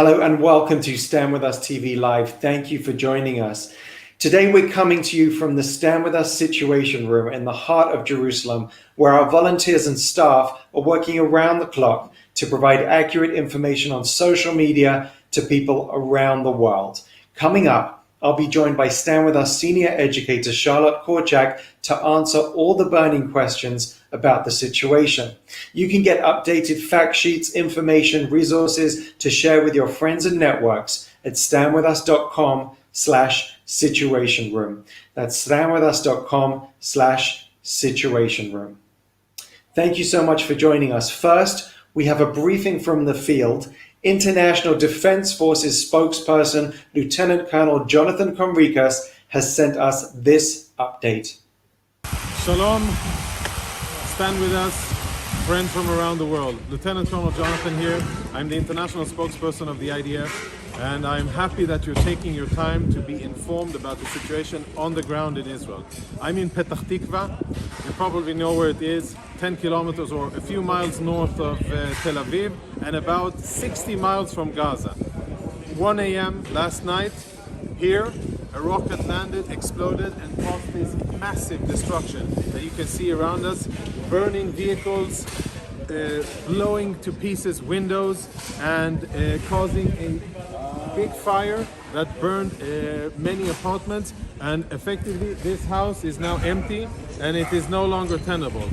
Hello and welcome to Stand With Us TV Live. Thank you for joining us. Today we're coming to you from the Stand With Us Situation Room in the heart of Jerusalem, where our volunteers and staff are working around the clock to provide accurate information on social media to people around the world. Coming up, I'll be joined by Stand With Us senior educator Charlotte Korchak to answer all the burning questions about the situation. You can get updated fact sheets, information, resources to share with your friends and networks at standwithus.com/situation room. That's standwithus.com/situation room. Thank you so much for joining us. First, we have a briefing from the field. International Defense Forces spokesperson, Lieutenant Colonel Jonathan Conricus, has sent us this update. Shalom, stand with us, friends from around the world. Lieutenant Colonel Jonathan here. I'm the international spokesperson of the IDF, and I'm happy that you're taking your time to be informed about the situation on the ground in Israel. I'm in Petah Tikva. You probably know where it is, 10 kilometers or a few miles north of Tel Aviv, and about 60 miles from Gaza. 1 a.m. last night, here, a rocket landed, exploded, and caused this massive destruction that you can see around us, burning vehicles, blowing to pieces windows, and causing a big fire that burned many apartments. And effectively, this house is now empty and it is no longer tenable.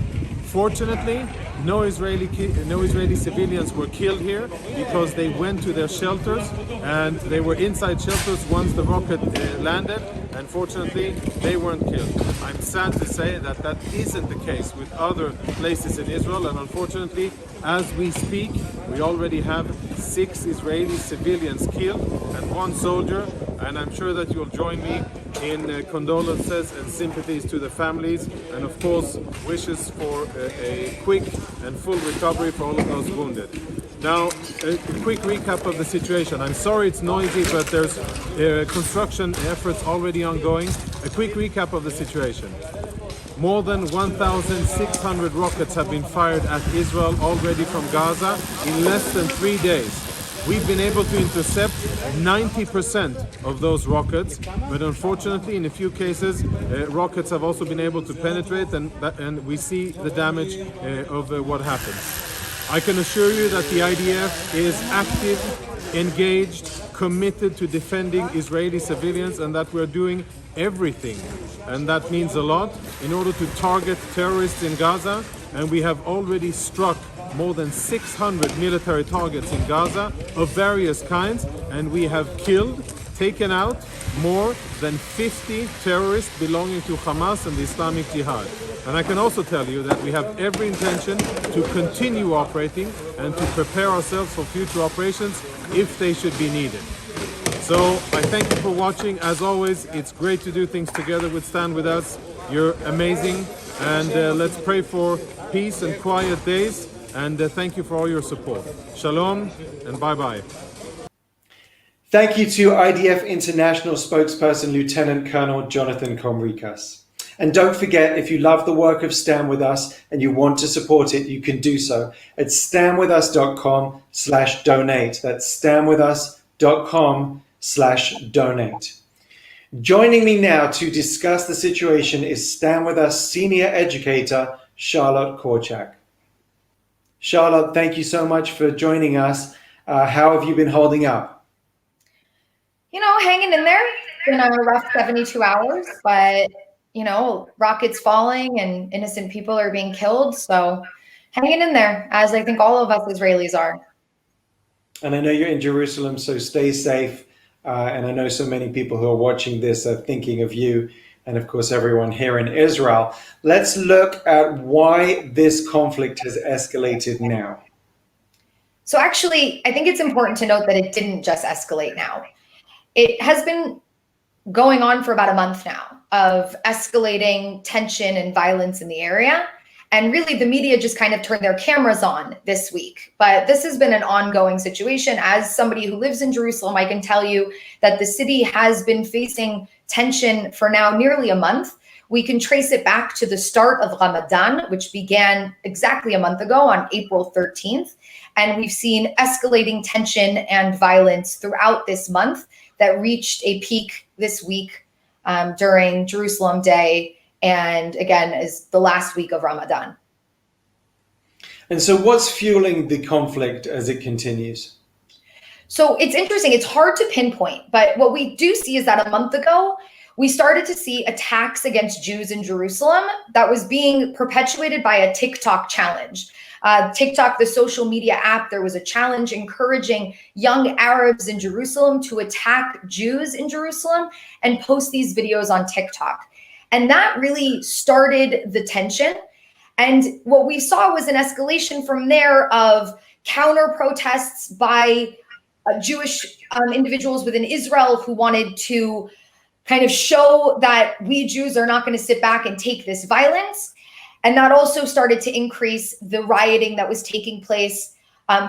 Fortunately, no Israeli civilians were killed here because they went to their shelters, and they were inside shelters once the rocket landed, and fortunately they weren't killed. I'm sad to say that that isn't the case with other places in Israel, and unfortunately, as we speak, we already have 6 Israeli civilians killed and 1 soldier, and I'm sure that you'll join me in condolences and sympathies to the families, and of course wishes for a quick and full recovery for all of those wounded. Now, a quick recap of the situation. I'm sorry it's noisy, but there's construction efforts already ongoing. A quick recap of the situation. More than 1,600 rockets have been fired at Israel already from Gaza in less than 3 days. We've been able to intercept 90% of those rockets, but unfortunately, in a few cases, rockets have also been able to penetrate, and we see the damage of what happens. I can assure you that the IDF is active, engaged, committed to defending Israeli civilians, and that we're doing everything, and that means a lot, in order to target terrorists in Gaza, and we have already struck more than 600 military targets in Gaza of various kinds, and we have killed, taken out more than 50 terrorists belonging to Hamas and the Islamic Jihad. And I can also tell you that we have every intention to continue operating and to prepare ourselves for future operations if they should be needed. So I thank you for watching. As always, it's great to do things together with Stand With Us. You're amazing, and let's pray for peace and quiet days. And thank you for all your support. Shalom and bye-bye. Thank you to IDF International spokesperson Lieutenant Colonel Jonathan Conricus. And don't forget, if you love the work of Stand With Us and you want to support it, you can do so at standwithus.com/donate. That's standwithus.com/donate. Joining me now to discuss the situation is Stand With Us senior educator Charlotte Korchak. Charlotte, thank you so much for joining us. How have you been holding up? You know, hanging in there. It's been a rough 72 hours, but, you know, rockets falling and innocent people are being killed. So hanging in there, as I think all of us Israelis are. And I know you're in Jerusalem, so stay safe. And I know so many people who are watching this are thinking of you, and of course, everyone here in Israel. Let's look at why this conflict has escalated now. So actually, I think it's important to note that it didn't just escalate now. It has been going on for about a month now of escalating tension and violence in the area. And really, the media just kind of turned their cameras on this week. But this has been an ongoing situation. As somebody who lives in Jerusalem, I can tell you that the city has been facing tension for now nearly a month, we can trace it back to the start of Ramadan, which began exactly a month ago on April 13th. And we've seen escalating tension and violence throughout this month that reached a peak this week during Jerusalem Day, and again, is the last week of Ramadan. And so what's fueling the conflict as it continues? So it's interesting. It's hard to pinpoint, but what we do see is that a month ago, we started to see attacks against Jews in Jerusalem that was being perpetuated by a TikTok challenge. TikTok, the social media app, there was a challenge encouraging young Arabs in Jerusalem to attack Jews in Jerusalem and post these videos on TikTok. And that really started the tension. And what we saw was an escalation from there of counter protests by Jewish individuals within Israel who wanted to kind of show that we Jews are not going to sit back and take this violence. And that also started to increase the rioting that was taking place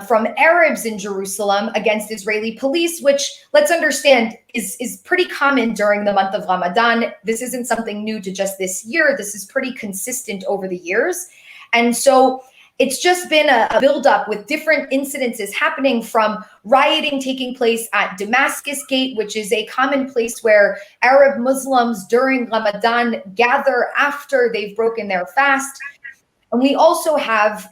from Arabs in Jerusalem against Israeli police, which, let's understand, is pretty common during the month of Ramadan. This isn't something new to just this year. This is pretty consistent over the years. And so it's just been a buildup with different incidences happening, from rioting taking place at Damascus Gate, which is a common place where Arab Muslims during Ramadan gather after they've broken their fast. And we also have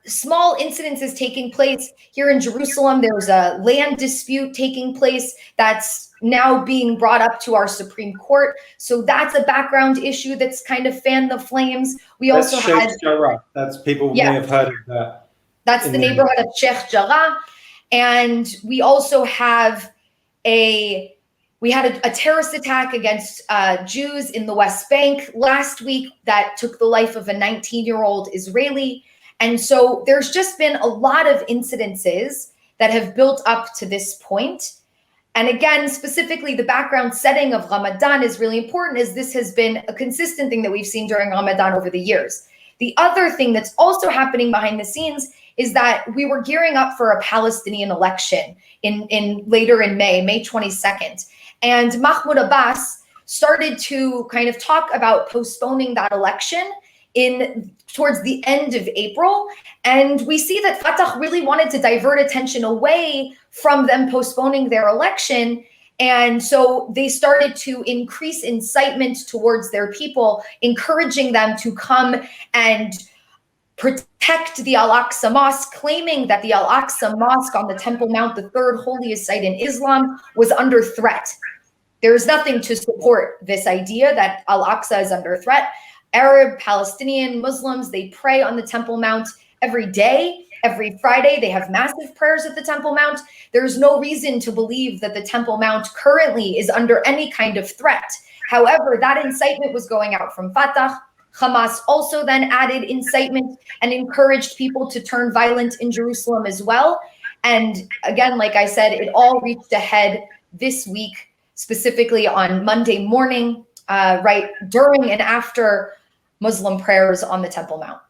small incidences taking place here in Jerusalem. There's a land dispute taking place that's now being brought up to our Supreme Court. So that's a background issue that's kind of fanned the flames. We That's also Sheikh had, Jarrah. That's people may have heard of that. that's the neighborhood of Sheikh Jarrah. And we also have a terrorist attack against Jews in the West Bank last week that took the life of a 19-year-old Israeli. And so there's just been a lot of incidences that have built up to this point. And again, specifically, the background setting of Ramadan is really important, as this has been a consistent thing that we've seen during Ramadan over the years. The other thing that's also happening behind the scenes is that we were gearing up for a Palestinian election in later in May 22nd. And Mahmoud Abbas started to kind of talk about postponing that election towards the end of April. And we see that Fatah really wanted to divert attention away from them postponing their election. And so they started to increase incitement towards their people, encouraging them to come and protect the Al-Aqsa Mosque, claiming that the Al-Aqsa Mosque on the Temple Mount, the third holiest site in Islam, was under threat. There is nothing to support this idea that Al-Aqsa is under threat. Arab, Palestinian, Muslims, they pray on the Temple Mount every day, every Friday. They have massive prayers at the Temple Mount. There's no reason to believe that the Temple Mount currently is under any kind of threat. However, that incitement was going out from Fatah. Hamas also then added incitement and encouraged people to turn violent in Jerusalem as well. And again, like I said, it all reached a head this week, specifically on Monday morning, right during and after Muslim prayers on the Temple Mount.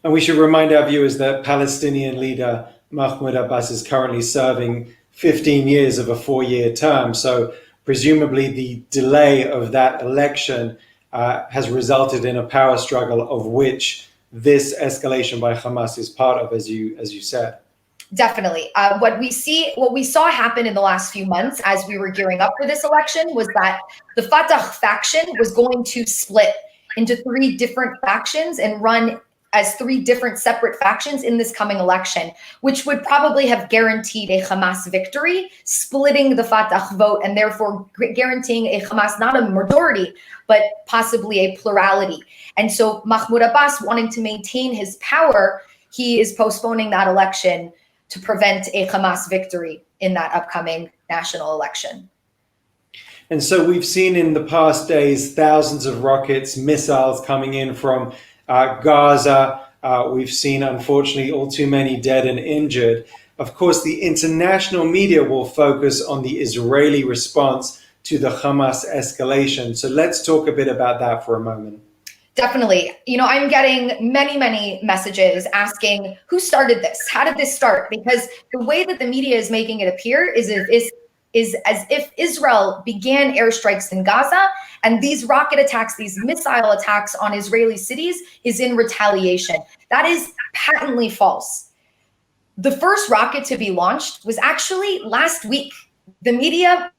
And we should remind our viewers that Palestinian leader Mahmoud Abbas is currently serving 15 years of a 4-year term. So presumably the delay of that election has resulted in a power struggle of which this escalation by Hamas is part of, as you said. Definitely. What we saw happen in the last few months as we were gearing up for this election was that the Fatah faction was going to split into 3 different factions and run as 3 different separate factions in this coming election, which would probably have guaranteed a Hamas victory, splitting the Fatah vote and therefore guaranteeing a Hamas, not a majority, but possibly a plurality. And so Mahmoud Abbas, wanting to maintain his power, he is postponing that election to prevent a Hamas victory in that upcoming national election. And so we've seen in the past days thousands of rockets, missiles coming in from Gaza. We've seen, unfortunately, all too many dead and injured. Of course, the international media will focus on the Israeli response to the Hamas escalation. So let's talk a bit about that for a moment. Definitely. I'm getting many messages asking who started this? How did this start? Because the way that the media is making it appear is is as if Israel began airstrikes in Gaza, and these rocket attacks, these missile attacks on Israeli cities is in retaliation. That is patently false. The first rocket to be launched was actually last week. The media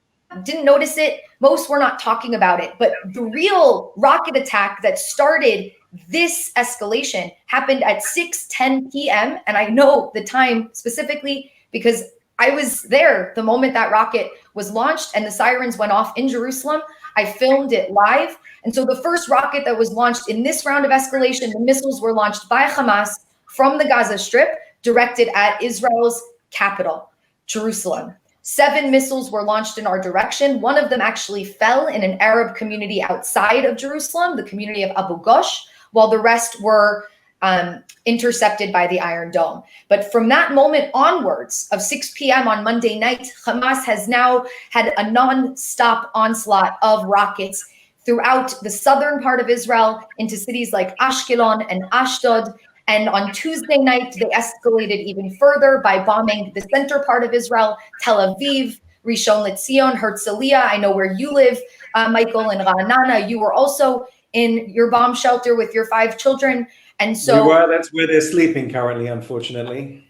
didn't notice it. Most were not talking about it. But the real rocket attack that started this escalation happened at 6:10 p.m. And I know the time specifically because I was there the moment that rocket was launched and the sirens went off in Jerusalem. I filmed it live. And so the first rocket that was launched in this round of escalation, the missiles were launched by Hamas from the Gaza Strip, directed at Israel's capital, Jerusalem. 7 missiles were launched in our direction. One of them actually fell in an Arab community outside of Jerusalem, the community of Abu Ghosh, while the rest were intercepted by the Iron Dome. But from that moment onwards of 6 p.m. on Monday night, Hamas has now had a non-stop onslaught of rockets throughout the southern part of Israel into cities like Ashkelon and Ashdod. And on Tuesday night, they escalated even further by bombing the center part of Israel, Tel Aviv, Rishon LeZion, Herzliya. I know where you live, Michael, and Ra'anana. You were also in your bomb shelter with your 5 children. And so that's where they're sleeping currently, unfortunately.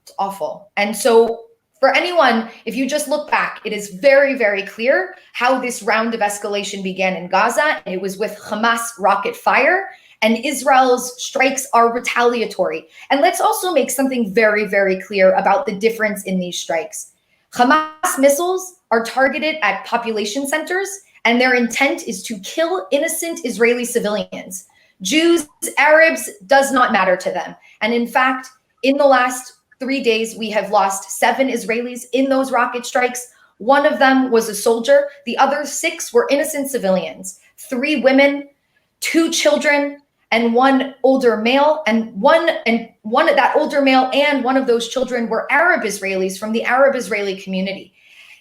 It's awful. And so for anyone, if you just look back, it is very, very clear how this round of escalation began in Gaza. It was with Hamas rocket fire, and Israel's strikes are retaliatory. And let's also make something very, very clear about the difference in these strikes. Hamas missiles are targeted at population centers, and their intent is to kill innocent Israeli civilians. Jews, Arabs, does not matter to them. And in fact, in the last 3 days, we have lost 7 Israelis in those rocket strikes. One of them was a soldier. The other 6 were innocent civilians, 3 women, 2 children, and 1 older male. And one that older male and one of those children were Arab Israelis from the Arab Israeli community.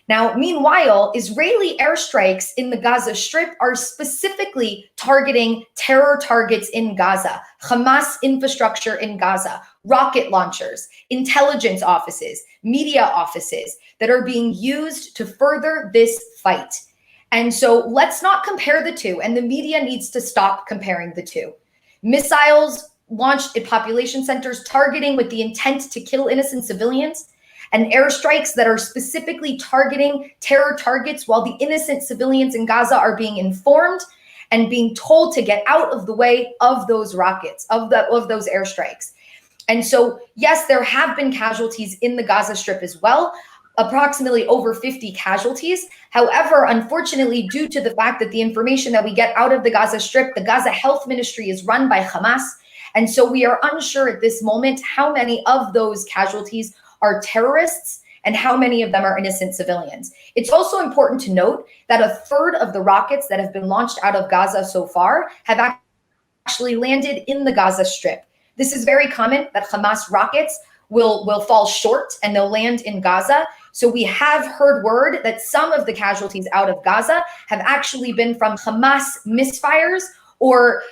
Now, meanwhile, Israeli airstrikes in the Gaza Strip are specifically targeting terror targets in Gaza, Hamas infrastructure in Gaza, rocket launchers, intelligence offices, media offices that are being used to further this fight. And so let's not compare the two, and the media needs to stop comparing the two. Missiles launched at population centers targeting with the intent to kill innocent civilians, and airstrikes that are specifically targeting terror targets while the innocent civilians in Gaza are being informed and being told to get out of the way of those rockets, of those airstrikes. And so, yes, there have been casualties in the Gaza Strip as well, approximately over 50 casualties. However, unfortunately, due to the fact that the information that we get out of the Gaza Strip, the Gaza Health Ministry is run by Hamas. And so we are unsure at this moment how many of those casualties are terrorists and how many of them are innocent civilians. It's also important to note that a third of the rockets that have been launched out of Gaza so far have actually landed in the Gaza Strip. This is very common that Hamas rockets will fall short and they'll land in Gaza. So we have heard word that some of the casualties out of Gaza have actually been from Hamas misfires or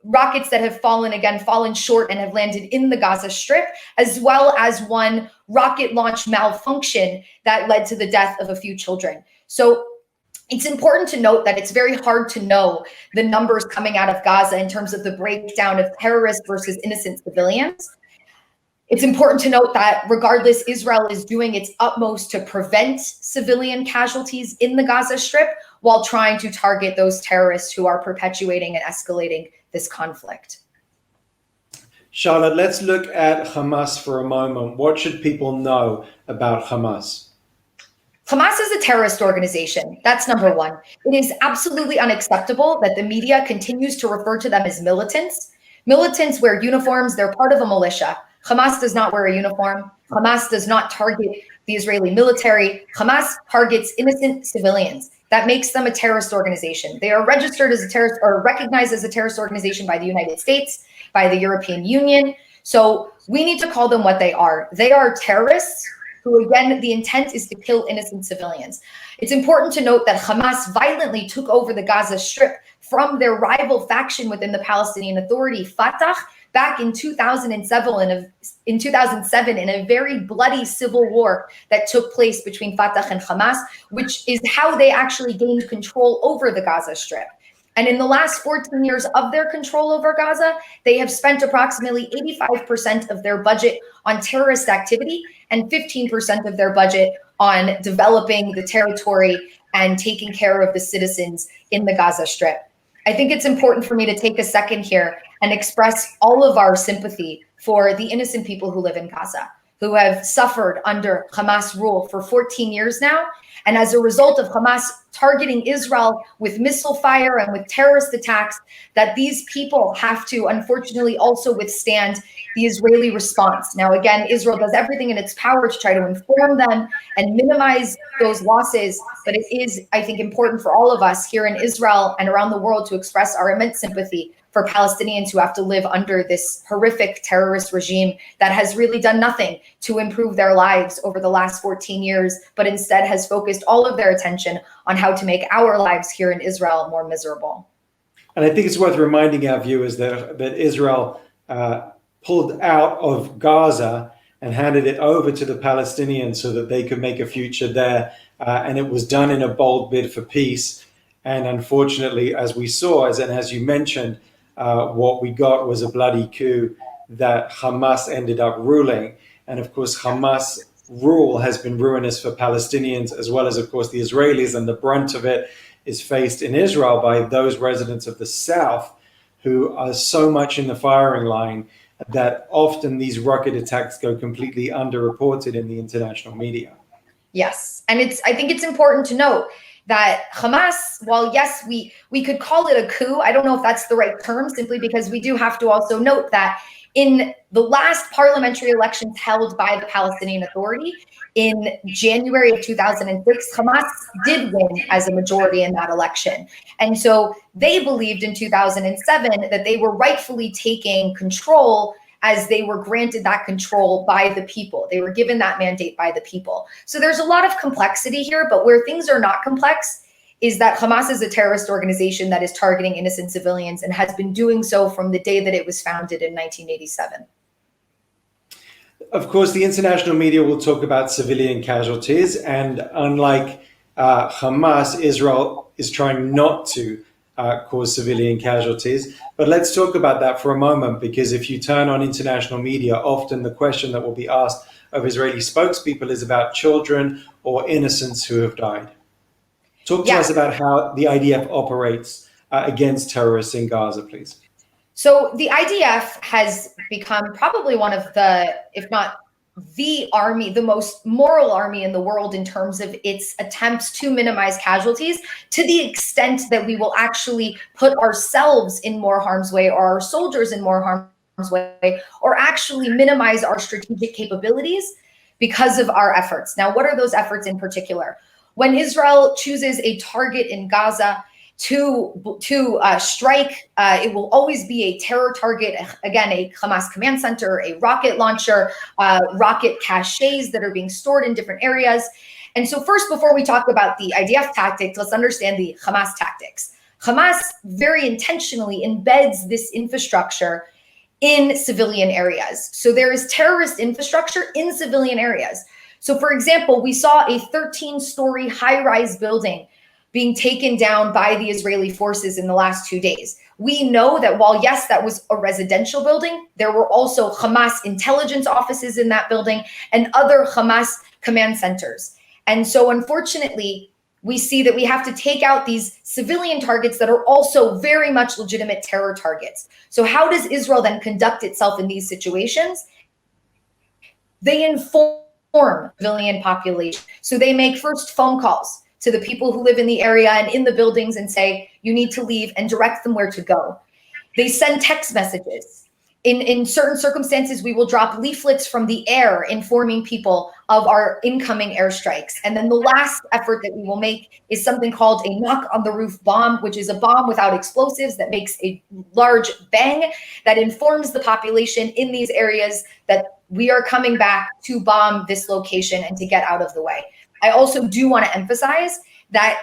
rockets that have fallen short and have landed in the Gaza Strip, as well as one rocket launch malfunction that led to the death of a few children. So it's important to note that it's very hard to know the numbers coming out of Gaza in terms of the breakdown of terrorists versus innocent civilians. It's important to note that regardless, Israel is doing its utmost to prevent civilian casualties in the Gaza Strip while trying to target those terrorists who are perpetuating and escalating this conflict. Charlotte, let's look at Hamas for a moment. What should people know about Hamas? Hamas is a terrorist organization. That's number one. It is absolutely unacceptable that the media continues to refer to them as militants. Militants wear uniforms. They're part of a militia. Hamas does not wear a uniform. Hamas does not target the Israeli military. Hamas targets innocent civilians. That makes them a terrorist organization. They are registered as a terrorist or recognized as a terrorist organization by the United States, by the European Union. So we need to call them what they are. They are terrorists who, again, the intent is to kill innocent civilians. It's important to note that Hamas violently took over the Gaza Strip from their rival faction within the Palestinian Authority, Fatah, back in 2007 in a very bloody civil war that took place between Fatah and Hamas, which is how they actually gained control over the Gaza Strip. And in the last 14 years of their control over Gaza, they have spent approximately 85% of their budget on terrorist activity and 15% of their budget on developing the territory and taking care of the citizens in the Gaza Strip. I think it's important for me to take a second here and express all of our sympathy for the innocent people who live in Gaza, who have suffered under Hamas rule for 14 years now. And as a result of Hamas targeting Israel with missile fire and with terrorist attacks, that these people have to unfortunately also withstand the Israeli response. Now, again, Israel does everything in its power to try to inform them and minimize those losses. But it is, I think, important for all of us here in Israel and around the world to express our immense sympathy for Palestinians who have to live under this horrific terrorist regime that has really done nothing to improve their lives over the last 14 years, but instead has focused all of their attention on how to make our lives here in Israel more miserable. And I think it's worth reminding our viewers that Israel pulled out of Gaza and handed it over to the Palestinians so that they could make a future there. And it was done in a bold bid for peace. And unfortunately, as we saw, as you mentioned, what we got was a bloody coup that Hamas ended up ruling. And of course, Hamas rule has been ruinous for Palestinians, as well as, of course, the Israelis. And the brunt of it is faced in Israel by those residents of the South who are so much in the firing line that often these rocket attacks go completely underreported in the international media. Yes. And I think it's important to note that Hamas, while yes, we could call it a coup, I don't know if that's the right term, simply because we do have to also note that in the last parliamentary elections held by the Palestinian Authority in January of 2006, Hamas did win as a majority in that election. And so they believed in 2007 that they were rightfully taking control as they were granted that control by the people. They were given that mandate by the people. So there's a lot of complexity here, but where things are not complex is that Hamas is a terrorist organization that is targeting innocent civilians and has been doing so from the day that it was founded in 1987. Of course, the international media will talk about civilian casualties, and unlike Hamas, Israel is trying not to cause civilian casualties. But let's talk about that for a moment, because if you turn on international media, often the question that will be asked of Israeli spokespeople is about children or innocents who have died. Talk to us about how the IDF operates against terrorists in Gaza, please. So the IDF has become probably one of the, if not the army, the most moral army in the world in terms of its attempts to minimize casualties, to the extent that we will actually put ourselves in more harm's way, or our soldiers in more harm's way, or actually minimize our strategic capabilities because of our efforts. Now, what are those efforts in particular? When Israel chooses a target in Gaza to strike, it will always be a terror target. Again, a Hamas command center, a rocket launcher, rocket caches that are being stored in different areas. And so first, before we talk about the IDF tactics, let's understand the Hamas tactics. Hamas very intentionally embeds this infrastructure in civilian areas. So there is terrorist infrastructure in civilian areas. So for example, we saw a 13-story high-rise building being taken down by the Israeli forces in the last 2 days. We know that while, yes, that was a residential building, there were also Hamas intelligence offices in that building and other Hamas command centers. And so unfortunately, we see that we have to take out these civilian targets that are also very much legitimate terror targets. So how does Israel then conduct itself in these situations? They inform civilian population. So they make first phone calls to the people who live in the area and in the buildings and say, you need to leave, and direct them where to go. They send text messages. In certain circumstances, we will drop leaflets from the air informing people of our incoming airstrikes. And then the last effort that we will make is something called a knock on the roof bomb, which is a bomb without explosives that makes a large bang that informs the population in these areas that we are coming back to bomb this location and to get out of the way. I also do want to emphasize that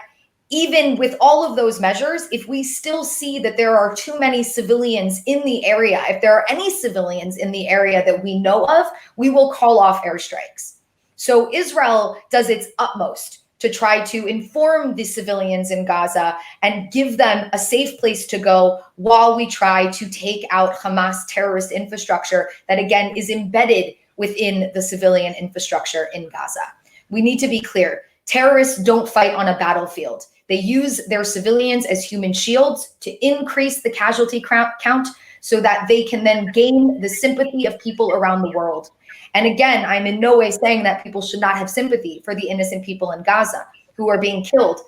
even with all of those measures, if we still see that there are too many civilians in the area, if there are any civilians in the area that we know of, we will call off airstrikes. So Israel does its utmost to try to inform the civilians in Gaza and give them a safe place to go while we try to take out Hamas terrorist infrastructure that, again, is embedded within the civilian infrastructure in Gaza. We need to be clear. Terrorists don't fight on a battlefield. They use their civilians as human shields to increase the casualty count so that they can then gain the sympathy of people around the world. And again, I'm in no way saying that people should not have sympathy for the innocent people in Gaza who are being killed,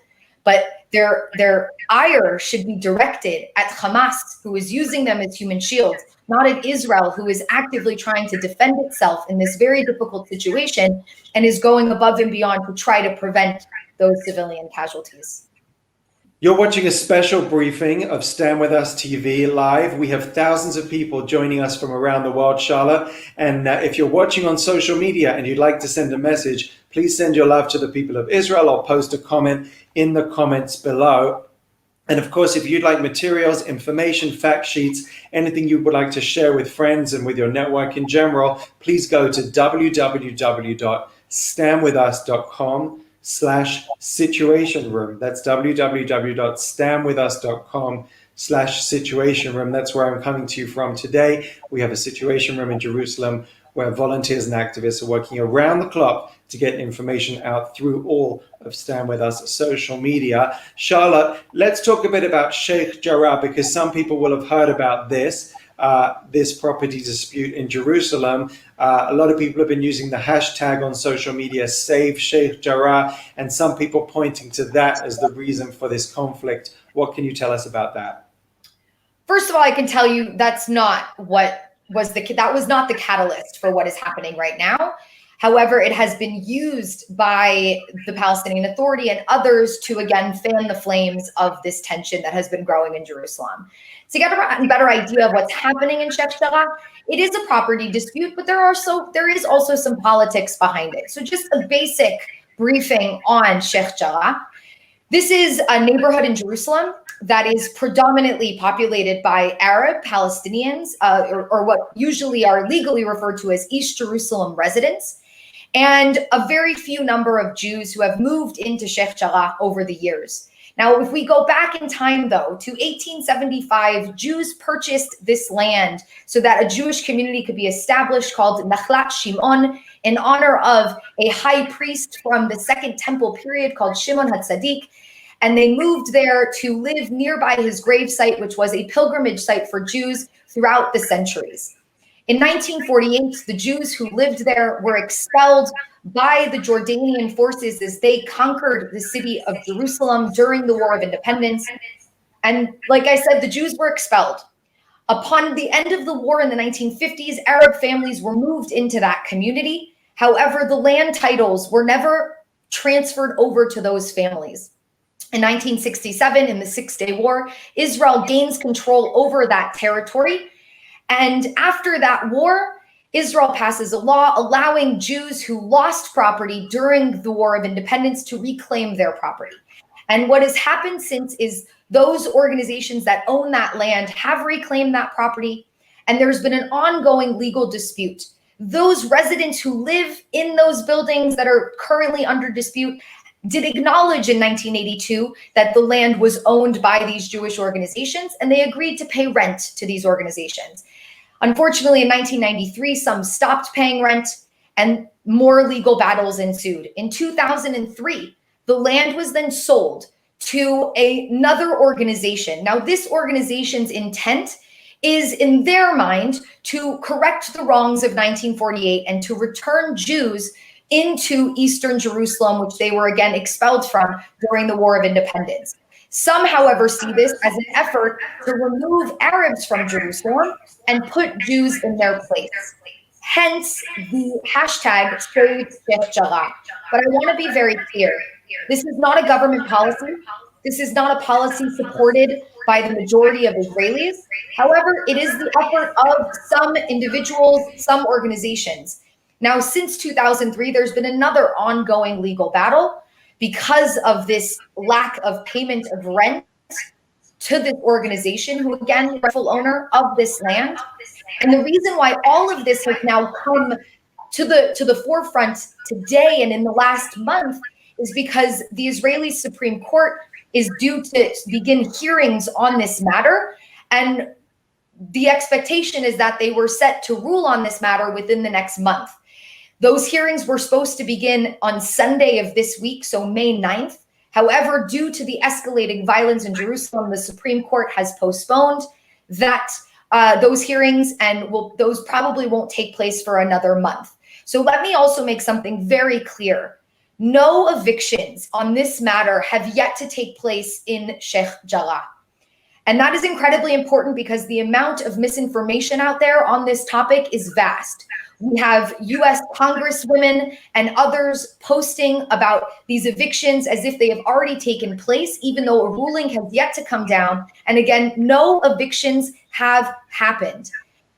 but their ire should be directed at Hamas, who is using them as human shields, not at Israel, who is actively trying to defend itself in this very difficult situation and is going above and beyond to try to prevent those civilian casualties. You're watching a special briefing of Stand With Us TV live. We have thousands of people joining us from around the world, Charlotte. And if you're watching on social media and you'd like to send a message, please send your love to the people of Israel or post a comment in the comments below. And of course, if you'd like materials, information, fact sheets, anything you would like to share with friends and with your network in general, please go to www.standwithus.com/situation room. That's www.standwithus.com/situation room. That's where I'm coming to you from today. We have a situation room in Jerusalem where volunteers and activists are working around the clock to get information out through all of Stand With Us social media. Charlotte, let's talk a bit about Sheikh Jarrah, because some people will have heard about this property dispute in Jerusalem. A lot of people have been using the hashtag on social media, Save Sheikh Jarrah, and some people pointing to that as the reason for this conflict. What can you tell us about that? First of all, I can tell you that's not that was not the catalyst for what is happening right now. However, it has been used by the Palestinian Authority and others to, again, fan the flames of this tension that has been growing in Jerusalem. To get a better idea of what's happening in Sheikh Jarrah, it is a property dispute, but there is also some politics behind it. So just a basic briefing on Sheikh Jarrah. This is a neighborhood in Jerusalem that is predominantly populated by Arab Palestinians, or what usually are legally referred to as East Jerusalem residents, and a very few number of Jews who have moved into Sheikh Jarrah over the years. Now, if we go back in time, though, to 1875, Jews purchased this land so that a Jewish community could be established called Nachlat Shimon in honor of a high priest from the Second Temple period called Shimon HaTzadik. And they moved there to live nearby his gravesite, which was a pilgrimage site for Jews throughout the centuries. In 1948, the Jews who lived there were expelled by the Jordanian forces as they conquered the city of Jerusalem during the War of Independence. And like I said, the Jews were expelled. Upon the end of the war in the 1950s, Arab families were moved into that community. However, the land titles were never transferred over to those families. In 1967, in the Six-Day War, Israel gains control over that territory. And after that war, Israel passes a law allowing Jews who lost property during the War of Independence to reclaim their property. And what has happened since is those organizations that own that land have reclaimed that property, and there's been an ongoing legal dispute. Those residents who live in those buildings that are currently under dispute did acknowledge in 1982 that the land was owned by these Jewish organizations, and they agreed to pay rent to these organizations. Unfortunately, in 1993, some stopped paying rent and more legal battles ensued. In 2003, the land was then sold to another organization. Now, this organization's intent is, in their mind, to correct the wrongs of 1948 and to return Jews into Eastern Jerusalem, which they were again expelled from during the War of Independence. Some, however, see this as an effort to remove Arabs from Jerusalem and put Jews in their place. Hence the hashtag Save Sheikh Jarrah. But I want to be very clear. This is not a government policy. This is not a policy supported by the majority of Israelis. However, it is the effort of some individuals, some organizations. Now, since 2003, there's been another ongoing legal battle because of this lack of payment of rent to this organization, who again, rightful owner of this land. And the reason why all of this has now come to the forefront today and in the last month is because the Israeli Supreme Court is due to begin hearings on this matter. And the expectation is that they were set to rule on this matter within the next month. Those hearings were supposed to begin on Sunday of this week, so May 9th. However, due to the escalating violence in Jerusalem, the Supreme Court has postponed those hearings, and those probably won't take place for another month. So let me also make something very clear. No evictions on this matter have yet to take place in Sheikh Jarrah. And that is incredibly important because the amount of misinformation out there on this topic is vast. We have US congresswomen and others posting about these evictions as if they have already taken place, even though a ruling has yet to come down. And again, no evictions have happened.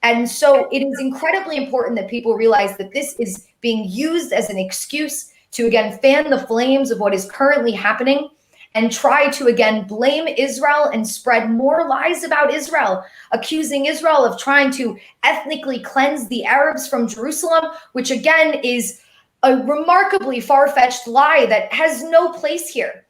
And so it is incredibly important that people realize that this is being used as an excuse to, again, fan the flames of what is currently happening and try to, again, blame Israel and spread more lies about Israel, accusing Israel of trying to ethnically cleanse the Arabs from Jerusalem, which, again, is a remarkably far-fetched lie that has no place here.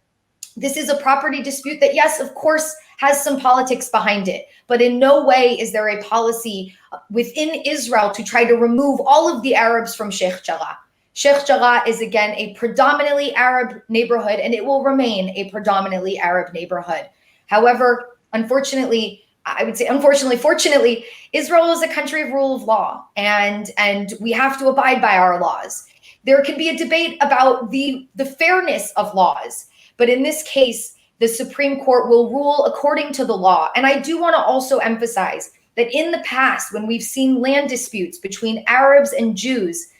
This is a property dispute that, yes, of course, has some politics behind it, but in no way is there a policy within Israel to try to remove all of the Arabs from Sheikh Jarrah. Sheikh Jarrah is, again, a predominantly Arab neighborhood, and it will remain a predominantly Arab neighborhood. However, unfortunately, fortunately, Israel is a country of rule of law, and we have to abide by our laws. There can be a debate about the fairness of laws, but in this case, the Supreme Court will rule according to the law. And I do want to also emphasize that in the past, when we've seen land disputes between Arabs and Jews,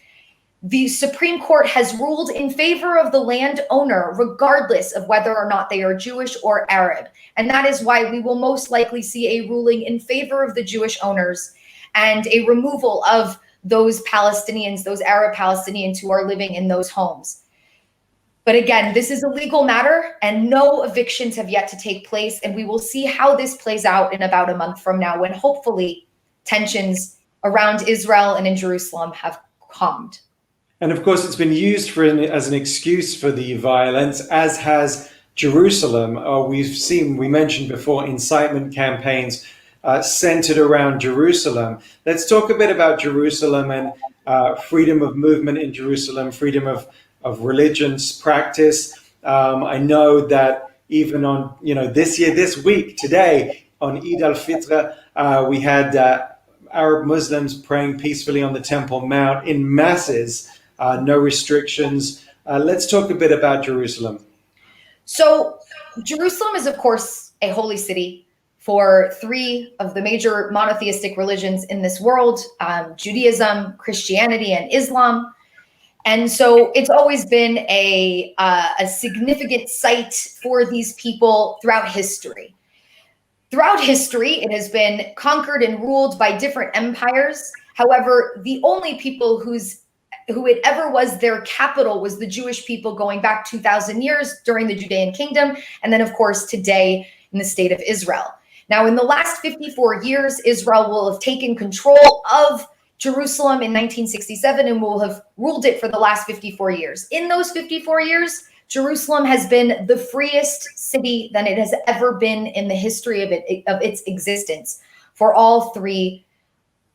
the Supreme Court has ruled in favor of the landowner, regardless of whether or not they are Jewish or Arab. And that is why we will most likely see a ruling in favor of the Jewish owners and a removal of those Palestinians, those Arab Palestinians who are living in those homes. But again, this is a legal matter and no evictions have yet to take place. And we will see how this plays out in about a month from now, when hopefully tensions around Israel and in Jerusalem have calmed. And of course, it's been used as an excuse for the violence, as has Jerusalem. We mentioned before, incitement campaigns centered around Jerusalem. Let's talk a bit about Jerusalem and freedom of movement in Jerusalem, freedom of religion's practice. I know that even on, this week, today, on Eid al-Fitr, we had Arab Muslims praying peacefully on the Temple Mount in masses. No restrictions. Let's talk a bit about Jerusalem. So Jerusalem is, of course, a holy city for three of the major monotheistic religions in this world, Judaism, Christianity, and Islam. And so it's always been a significant site for these people throughout history. Throughout history, it has been conquered and ruled by different empires. However, the only people who it ever was their capital was the Jewish people, going back 2,000 years during the Judean kingdom, and then, of course, today in the state of Israel. Now, in the last 54 years, Israel will have taken control of Jerusalem in 1967 and will have ruled it for the last 54 years. In those 54 years, Jerusalem has been the freest city than it has ever been in the history of its existence for all three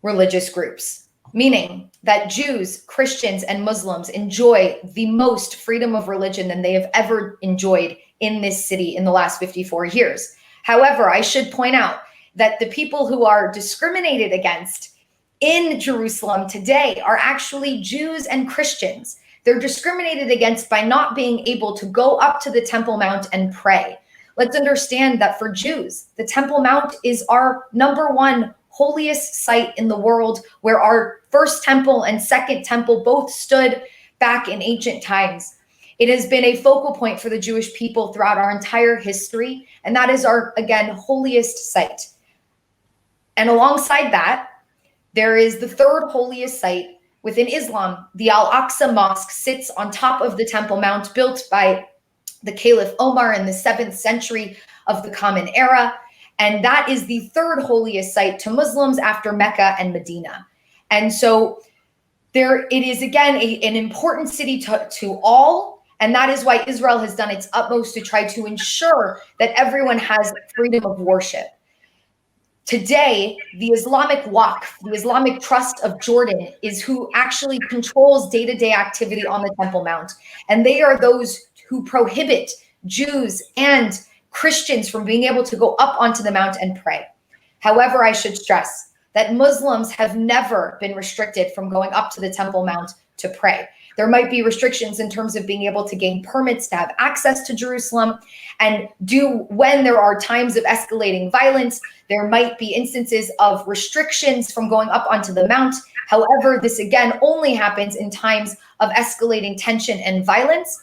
religious groups, meaning that Jews, Christians, and Muslims enjoy the most freedom of religion than they have ever enjoyed in this city in the last 54 years. However, I should point out that the people who are discriminated against in Jerusalem today are actually Jews and Christians. They're discriminated against by not being able to go up to the Temple Mount and pray. Let's understand that for Jews, the Temple Mount is our number one holiest site in the world, where our first temple and second temple both stood back in ancient times. It has been a focal point for the Jewish people throughout our entire history, and that is our, again, holiest site. And alongside that, there is the third holiest site within Islam. The Al-Aqsa Mosque sits on top of the Temple Mount, built by the Caliph Omar in the 7th century of the Common Era. And that is the third holiest site to Muslims after Mecca and Medina. And so it is, again, an important city to all. And that is why Israel has done its utmost to try to ensure that everyone has freedom of worship. Today, the Islamic Waqf, the Islamic Trust of Jordan, is who actually controls day-to-day activity on the Temple Mount. And they are those who prohibit Jews and Christians from being able to go up onto the mount and pray. However, I should stress that Muslims have never been restricted from going up to the Temple Mount to pray. There might be restrictions in terms of being able to gain permits to have access to Jerusalem, and when there are times of escalating violence, there might be instances of restrictions from going up onto the mount. However, this again only happens in times of escalating tension and violence.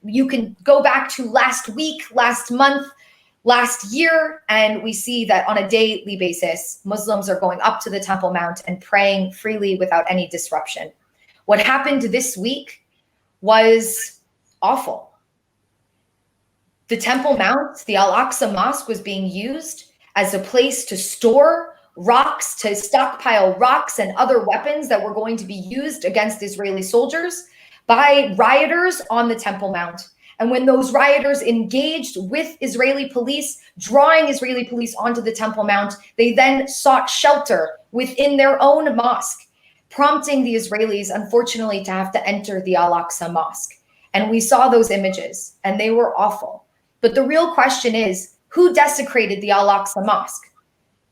You can go back to last week, last month, last year, and we see that on a daily basis, Muslims are going up to the Temple Mount and praying freely without any disruption. What happened this week was awful. The Temple Mount, the Al-Aqsa Mosque, was being used as a place to store rocks, to stockpile rocks and other weapons that were going to be used against Israeli soldiers by rioters on the Temple Mount. And when those rioters engaged with Israeli police, drawing Israeli police onto the Temple Mount, they then sought shelter within their own mosque, prompting the Israelis, unfortunately, to have to enter the Al-Aqsa Mosque. And we saw those images, and they were awful. But the real question is, who desecrated the Al-Aqsa Mosque?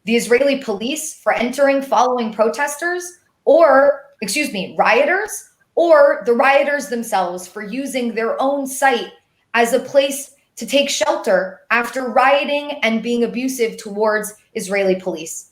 The Israeli police for entering following protesters, rioters, or the rioters themselves for using their own site as a place to take shelter after rioting and being abusive towards Israeli police.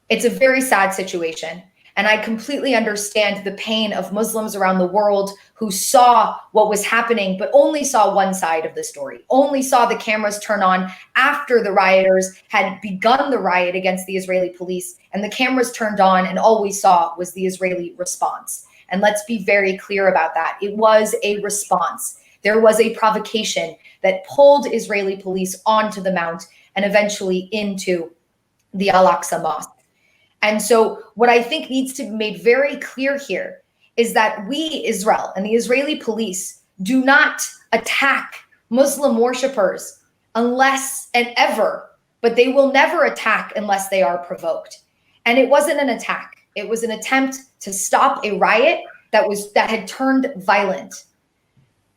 It's a very sad situation. And I completely understand the pain of Muslims around the world who saw what was happening, but only saw one side of the story, only saw the cameras turn on after the rioters had begun the riot against the Israeli police, and the cameras turned on and all we saw was the Israeli response. And let's be very clear about that. It was a response. There was a provocation that pulled Israeli police onto the mount and eventually into the Al-Aqsa Mosque. And so what I think needs to be made very clear here is that we, Israel, and the Israeli police do not attack Muslim worshipers unless and ever, but they will never attack unless they are provoked. And it wasn't an attack. It was an attempt to stop a riot that had turned violent.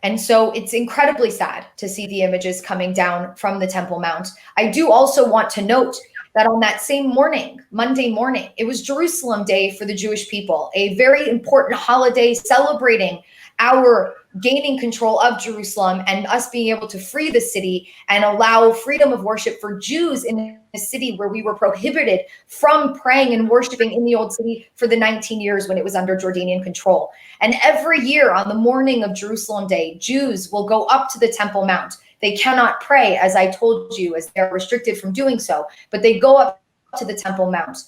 And so it's incredibly sad to see the images coming down from the Temple Mount. I do also want to note that on that same morning, Monday morning, it was Jerusalem Day for the Jewish people, a very important holiday celebrating our gaining control of Jerusalem and us being able to free the city and allow freedom of worship for Jews in a city where we were prohibited from praying and worshiping in the old city for the 19 years when it was under Jordanian control. And every year on the morning of Jerusalem Day, Jews will go up to the Temple Mount. They cannot pray, as I told you, as they're restricted from doing so, but they go up to the Temple Mount.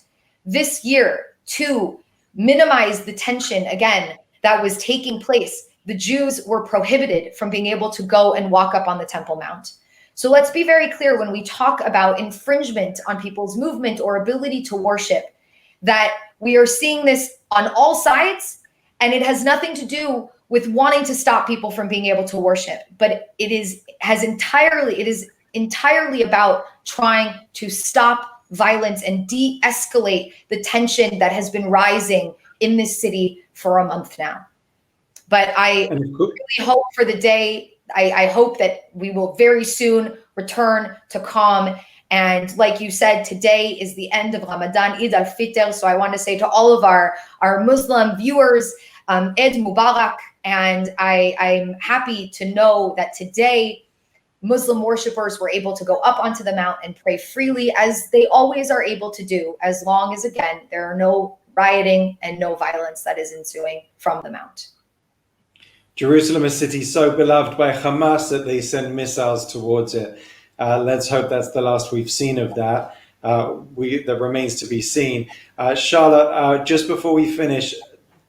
This year, to minimize the tension, again, that was taking place, the Jews were prohibited from being able to go and walk up on the Temple Mount. So let's be very clear when we talk about infringement on people's movement or ability to worship, that we are seeing this on all sides, and it has nothing to do with wanting to stop people from being able to worship, but it is entirely about trying to stop violence and de-escalate the tension that has been rising in this city for a month now. But I really hope for the day, I hope that we will very soon return to calm. And like you said, today is the end of Ramadan, Eid al-Fitr. So I want to say to all of our Muslim viewers, Eid Mubarak. And I'm happy to know that today Muslim worshipers were able to go up onto the mount and pray freely, as they always are able to do, as long as, again, there are no rioting and no violence that is ensuing from the mount. Jerusalem, a city so beloved by Hamas that they send missiles towards it. Let's hope that's the last we've seen of that. That remains to be seen. Charlotte, just before we finish,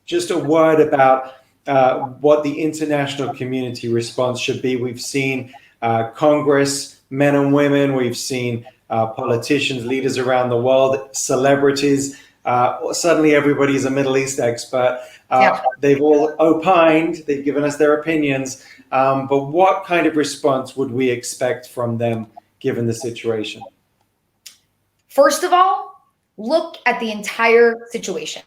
just a word about what the international community response should be. We've seen Congress, men and women, we've seen politicians, leaders around the world, celebrities. Suddenly everybody's a Middle East expert. They've all opined, they've given us their opinions, but what kind of response would we expect from them given the situation? First of all, look at the entire situation.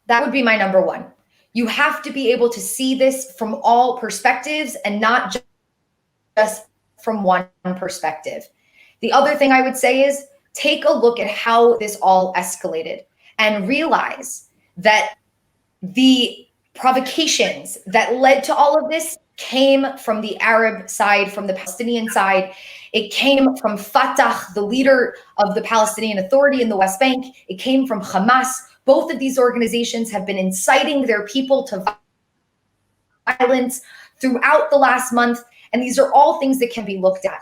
That would be my number one. You have to be able to see this from all perspectives and not just from one perspective. The other thing I would say is take a look at how this all escalated and realize that the provocations that led to all of this came from the Arab side, from the Palestinian side. It came from Fatah, the leader of the Palestinian Authority in the West Bank. It came from Hamas. Both of these organizations have been inciting their people to violence throughout the last month. And these are all things that can be looked at.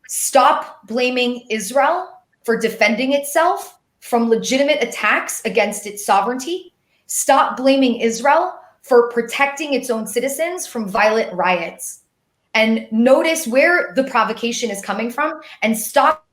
Stop blaming Israel for defending itself from legitimate attacks against its sovereignty. Stop blaming Israel for protecting its own citizens from violent riots. And notice where the provocation is coming from, and stop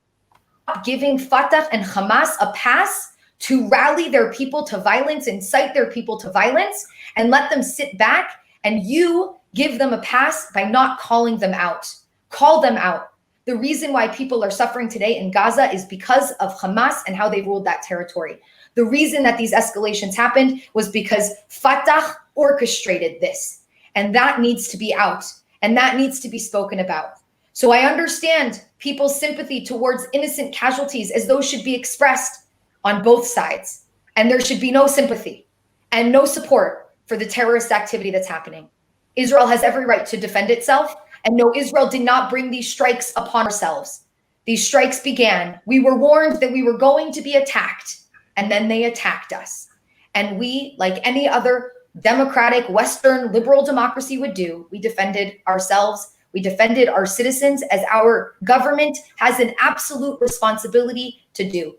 giving Fatah and Hamas a pass to rally their people to violence, incite their people to violence, and let them sit back, and you give them a pass by not calling them out. Call them out. The reason why people are suffering today in Gaza is because of Hamas and how they ruled that territory. The reason that these escalations happened was because Fatah orchestrated this. And that needs to be out. And that needs to be spoken about. So I understand people's sympathy towards innocent casualties, as those should be expressed on both sides. And there should be no sympathy and no support for the terrorist activity that's happening. Israel has every right to defend itself. And no, Israel did not bring these strikes upon ourselves. These strikes began. We were warned that we were going to be attacked, and then they attacked us. And we, like any other democratic, Western, liberal democracy would do, we defended ourselves. We defended our citizens, as our government has an absolute responsibility to do.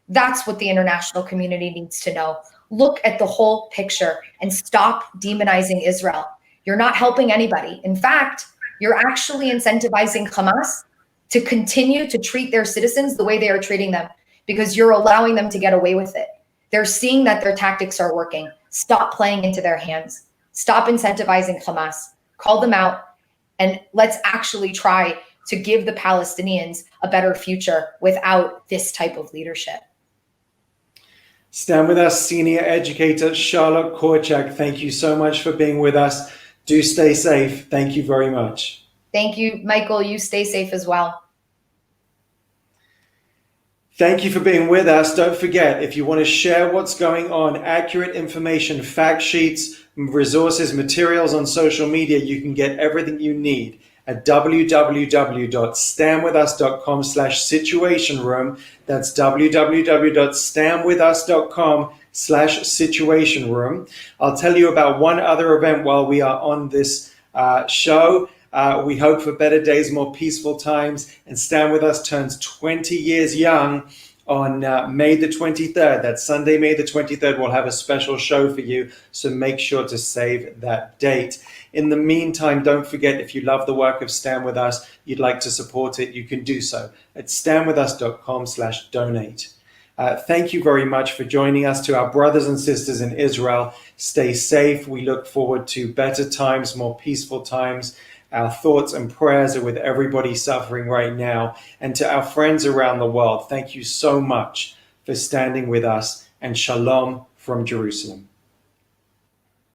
That's what the international community needs to know. Look at the whole picture and stop demonizing Israel. You're not helping anybody. In fact, you're actually incentivizing Hamas to continue to treat their citizens the way they are treating them, because you're allowing them to get away with it. They're seeing that their tactics are working. Stop playing into their hands. Stop incentivizing Hamas. Call them out, and let's actually try to give the Palestinians a better future without this type of leadership. Stand With Us senior educator Charlotte Korchak, thank you so much for being with us. Do stay safe. Thank you very much. Thank you, Michael. You stay safe as well. Thank you for being with us. Don't forget, if you want to share what's going on, accurate information, fact sheets, resources, materials on social media, you can get everything you need at www.standwithus.com/situation room. That's www.standwithus.com/situation room. I'll tell you about one other event while we are on this show. We hope for better days, more peaceful times, and Stand With Us turns 20 years young on May the 23rd. That's Sunday, May the 23rd. We'll have a special show for you, so make sure to save that date. In the meantime, don't forget, if you love the work of Stand With Us, you'd like to support it, you can do so at standwithus.com/donate. Thank you very much for joining us. To our brothers and sisters in Israel, stay safe. We look forward to better times, more peaceful times. Our thoughts and prayers are with everybody suffering right now. And to our friends around the world, thank you so much for standing with us, and shalom from Jerusalem.